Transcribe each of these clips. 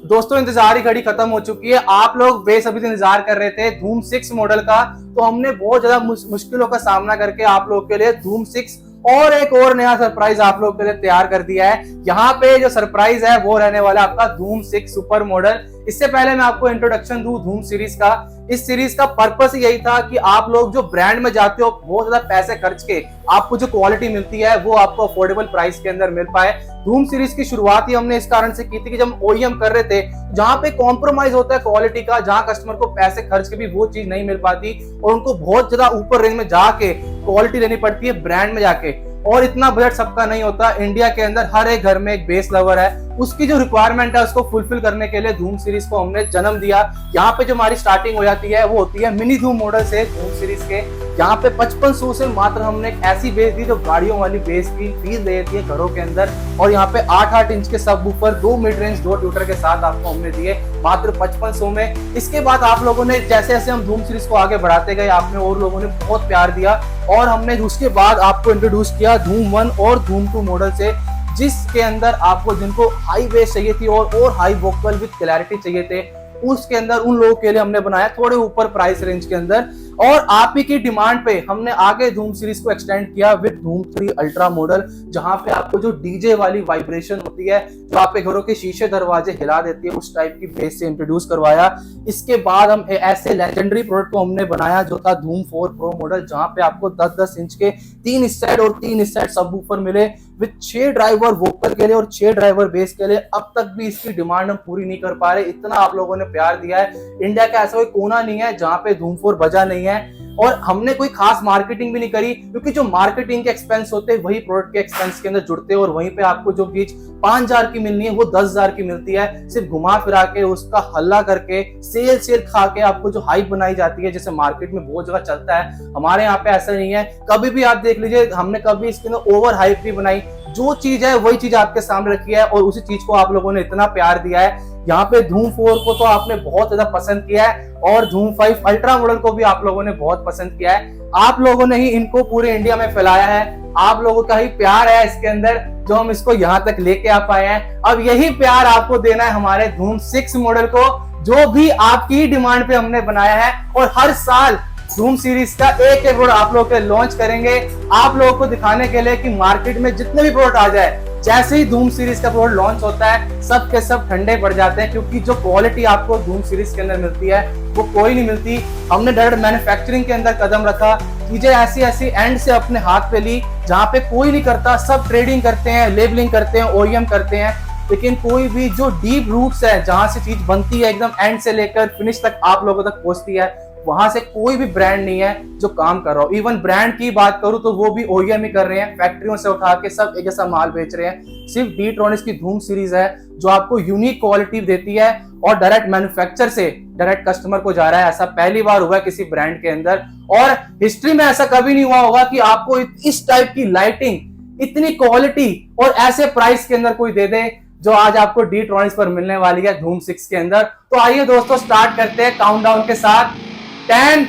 दोस्तों इंतजार की घड़ी खत्म हो चुकी है। आप लोग बेसब्री से इंतजार कर रहे थे धूम 6 मॉडल का, तो हमने बहुत ज्यादा मुश्किलों का सामना करके आप लोग के लिए धूम 6 और एक और नया सरप्राइज आप लोग के लिए तैयार कर दिया है। यहाँ पे जो सरप्राइज है वो रहने वाला है आपका धूम 6 सुपर मॉडल। इससे पहले मैं आपको इंट्रोडक्शन दूं धूम सीरीज का। इस सीरीज का पर्पस यही था कि आप लोग जो ब्रांड में जाते हो बहुत ज्यादा पैसे खर्च के आपको जो क्वालिटी मिलती है वो आपको अफोर्डेबल प्राइस के अंदर मिल पाए। धूम सीरीज की शुरुआत ही हमने इस कारण से की थी कि जब ओईएम कर रहे थे जहां पे कॉम्प्रोमाइज होता है क्वालिटी का, जहां कस्टमर को पैसे खर्च के भी वो चीज नहीं मिल पाती और उनको बहुत ज्यादा ऊपर रेंज में जाके क्वालिटी लेनी पड़ती है ब्रांड में जाके, और इतना बजट सबका नहीं होता। इंडिया के अंदर हर एक घर में एक बेस लवर है, उसकी जो रिक्वायरमेंट है उसको फुलफिल करने के लिए धूम सीरीज को हमने जन्म दिया। यहाँ पे जो हमारी स्टार्टिंग हो जाती है वो होती है मिनी धूम मॉडल से धूम सीरीज के। यहाँ पे 5500 से मात्र हमने एक ऐसी बेस दी जो गाड़ियों वाली बेस की फीस दे देती है घरों के अंदर, और यहाँ पे 8-8 इंच के सब वूफर 2 मिड रेंज 2 ट्यूटर के साथ आपको हमने दिए मात्र 5500 में। इसके बाद आप लोगों ने जैसे जैसे हम धूम सीरीज को आगे बढ़ाते गए आपने और लोगों ने बहुत प्यार दिया, और हमने उसके बाद आपको इंट्रोड्यूस किया धूम 1 और धूम 2 मॉडल से, जिसके अंदर आपको जिनको हाई बेस चाहिए थी और हाई वोकल विद क्लैरिटी चाहिए थे उसके अंदर उन लोगों के लिए हमने बनाया थोड़े ऊपर प्राइस रेंज के अंदर। और आप ही की डिमांड पे हमने आगे धूम सीरीज को एक्सटेंड किया विद धूम 3 अल्ट्रा मॉडल, जहां पे आपको जो डीजे वाली वाइब्रेशन होती है जो आपके घरों के शीशे दरवाजे हिला देती है उस टाइप की बेस से इंट्रोड्यूस करवाया। इसके बाद हम ऐसे लेजेंडरी प्रोडक्ट को हमने बनाया जो था धूम 4 प्रो मॉडल, जहां पे आपको 10-10 इंच के 3 इस साइड और 3 इस साइड सबवूफर मिले विद 6 ड्राइवर वोकल के लिए और 6 ड्राइवर बेस के लिए। अब तक भी इसकी डिमांड हम पूरी नहीं कर पा रहे, इतना आप लोगों ने प्यार दिया है। इंडिया का ऐसा कोई कोना नहीं है जहां पे धूम 4 बजा नहीं है, और हमने कोई खास मार्केटिंग भी नहीं करी, क्योंकि जो मार्केटिंग के एक्सपेंस होते हैं वही प्रोडक्ट के एक्सपेंस के अंदर जुड़ते हैं, और वहीं पे आपको जो चीज 5000 की मिलनी है वो 10000 की मिलती है। सिर्फ घुमा फिरा के उसका हल्ला करके सेल खा के आपको जो हाइप बनाई जाती है जैसे मार्केट में बहुत जगह चलता है, हमारे यहाँ पे ऐसा नहीं है। कभी भी आप देख लीजिए हमने कभी इसके अंदर ओवर हाइप नहीं बनाई, जो चीज है वही चीज आपके सामने रखी है, और उसी चीज को आप लोगों ने इतना प्यार दिया है। यहाँ पे धूम 4 को तो आपने बहुत ज्यादा पसंद किया है, और धूम 5 अल्ट्रा मॉडल को भी आप लोगों ने बहुत पसंद किया है। आप लोगों ने ही इनको पूरे इंडिया में फैलाया है, आप लोगों का ही प्यार है इसके अंदर जो हम इसको यहाँ तक लेके आ पाए हैं। अब यही प्यार आपको देना है हमारे धूम 6 मॉडल को, जो भी आपकी डिमांड पे हमने बनाया है, और हर साल धूम सीरीज का एक प्रोडक्ट आप लोग के लॉन्च करेंगे आप लोगों को दिखाने के लिए कि मार्केट में जितने भी प्रोडक्ट आ जाए, जैसे ही धूम सीरीज का प्रोडक्ट लॉन्च होता है सब के सब ठंडे पड़ जाते हैं, क्योंकि जो क्वालिटी आपको धूम सीरीज के अंदर मिलती है वो कोई नहीं मिलती। हमने डायरेक्ट मैन्युफैक्चरिंग के अंदर कदम रखा, चीजें ऐसी ऐसी एंड से अपने हाथ पे ली जहाँ पे कोई नहीं करता, सब ट्रेडिंग करते हैं, लेबलिंग करते हैं, ओईएम करते हैं, लेकिन कोई भी जो डीप रूट्स है जहां से चीज बनती है एकदम एंड से लेकर फिनिश तक आप लोगों तक पहुंचती है, वहां से कोई भी ब्रांड नहीं है जो काम कर रहा हो। इवन ब्रांड की बात करूं तो वो भी ओईएम ही कर रहे हैं, फैक्ट्रियों से उठा के सब एक जैसा माल बेच रहे हैं। सिर्फ डी-ट्रॉनिक्स की धूम सीरीज है जो आपको यूनिक क्वालिटी देती है और डायरेक्ट मैन्युफैक्चर से डायरेक्ट कस्टमर को जा रहा है। ऐसा पहली बार हुआ है किसी ब्रांड के अंदर, और हिस्ट्री में ऐसा कभी नहीं हुआ होगा कि आपको इस टाइप की लाइटिंग, इतनी क्वालिटी और ऐसे प्राइस के अंदर कोई दे दे जो आज आपको डी-ट्रॉनिक्स पर मिलने वाली है धूम 6 के अंदर। तो आइए दोस्तों स्टार्ट करते हैं काउंटडाउन के साथ। 10,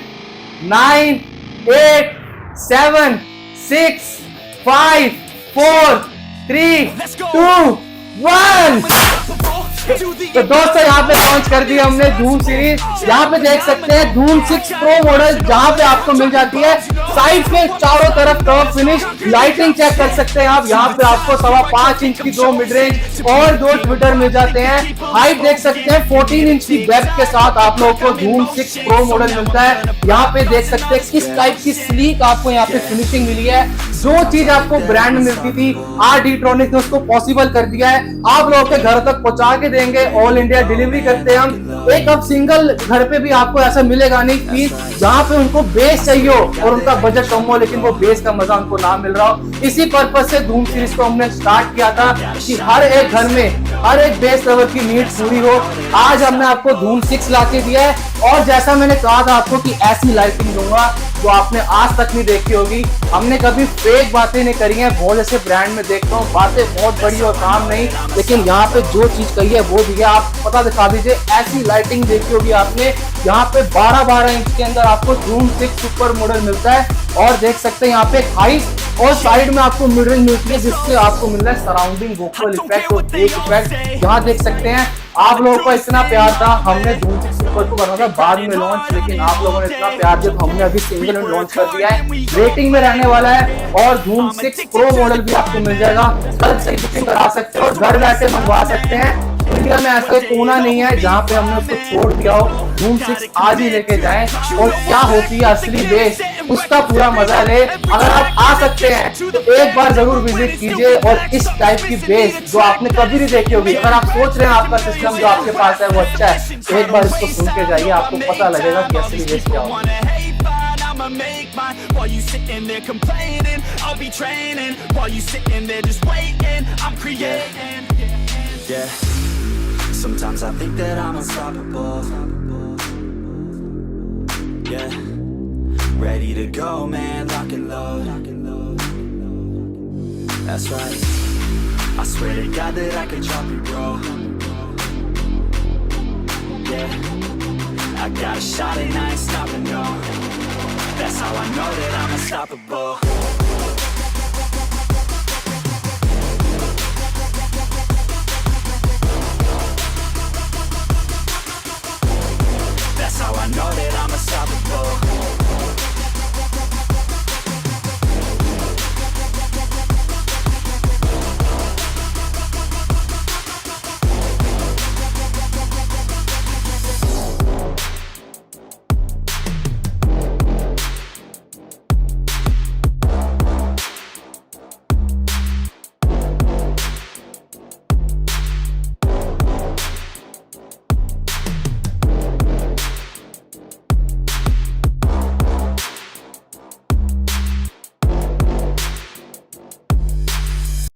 9, 8, 7, 6, 5, 4, 3, 2, 1। तो दोस्तों यहाँ पे लॉन्च कर दी हमने धूम सीरीज। यहाँ पे देख सकते हैं धूम 6 प्रो मॉडल, जहाँ पे आपको मिल जाती है साइड पे चारों तरफ कर्व फिनिश, लाइटिंग चेक कर सकते हैं आप। यहाँ पे आपको 5.25 इंच की 2 मिड रेंज और 2 ट्विटर मिल जाते हैं। हाइट देख सकते हैं 14 इंच की डेप्थ के साथ आप लोगों को धूम 6 प्रो मॉडल मिलता है। यहाँ पे देख सकते हैं किस टाइप की स्लीक आपको यहाँ पे फिनिशिंग मिली है। जो चीज आपको ब्रांड में मिलती थी आज डी-ट्रॉनिक्स ने उसको पॉसिबल कर दिया है, आप लोगों के घर तक पहुंचा के देंगे। ऑल इंडिया डिलीवरी करते हैं हम। एक अब सिंगल घर पे भी आपको ऐसा मिलेगा नहीं कि जहां पे उनको बेस चाहिए हो और उनका बजट कम हो लेकिन वो बेस का मजा उनको ना मिल रहा हो। इसी पर्पज से धूम सीरीज को हमने स्टार्ट किया था कि हर एक घर में हर एक बेस लेवल की नीड पूरी हो। आज हमने आपको धूम 6 ला के दिया है, और जैसा मैंने कहा था आपको कि ऐसी लाइटिंग दूंगा जो आपने आज तक नहीं देखी होगी। हमने कभी फेक बातें नहीं करी हैं, बहुत ऐसे ब्रांड में देखता हूँ बातें बहुत बड़ी और काम नहीं, लेकिन यहाँ पे जो चीज कही है वो भी है। आप पता दिखा दीजिए, ऐसी लाइटिंग देखी होगी आपने। यहाँ पे 12-12 इंच के अंदर आपको धूम 6 सुपर मॉडल मिलता है, और देख सकते हैं यहाँ पे हाइट और साइड में आपको मिड रेंज मिलती है, जिससे आपको मिल रहा है सराउंडिंग वोकल इफेक्ट और बेस इफेक्ट। यहाँ देख सकते हैं आप लोगों का इतना प्यार था, हमने धूम 6 सुपर को करना था बाद में लॉन्च, लेकिन आप लोगों ने इतना प्यार दिया तो हमने अभी सिंगल में लॉन्च कर दिया है। रेटिंग में रहने वाला है और धूम 6 प्रो मॉडल भी आपको मिल जाएगा। कल से बुकिंग करा सकते हो, घर बैठे मंगवा सकते हैं। इंडिया में ऐसा कोना नहीं है जहाँ पे हमने उसको छोड़ दिया हो। धूम 6 आज ही लेके जाएं और क्या होती है असली बेस, उसका पूरा मजा ले। अगर आप आ सकते हैं तो एक बार जरूर विजिट कीजिए और इस टाइप की बेस जो आपने कभी नहीं देखी होगी, अगर आप सोच रहे हैं आपका सिस्टम जो आपके पास है वो अच्छा है, तो एक बार इसको सुन के जाइए, आपको पता लगेगा कि असली बेस क्या होती है। I'ma make mine while you sitting there complaining. I'll be training while you sitting there just waiting. I'm creating. Yeah. Sometimes I think that I'm unstoppable. Yeah. Ready to go, man. Lock and load. That's right. I swear to God that I could drop it, bro. Yeah. I got a shot and I ain't stopping, no. That's how I know that I'm unstoppable.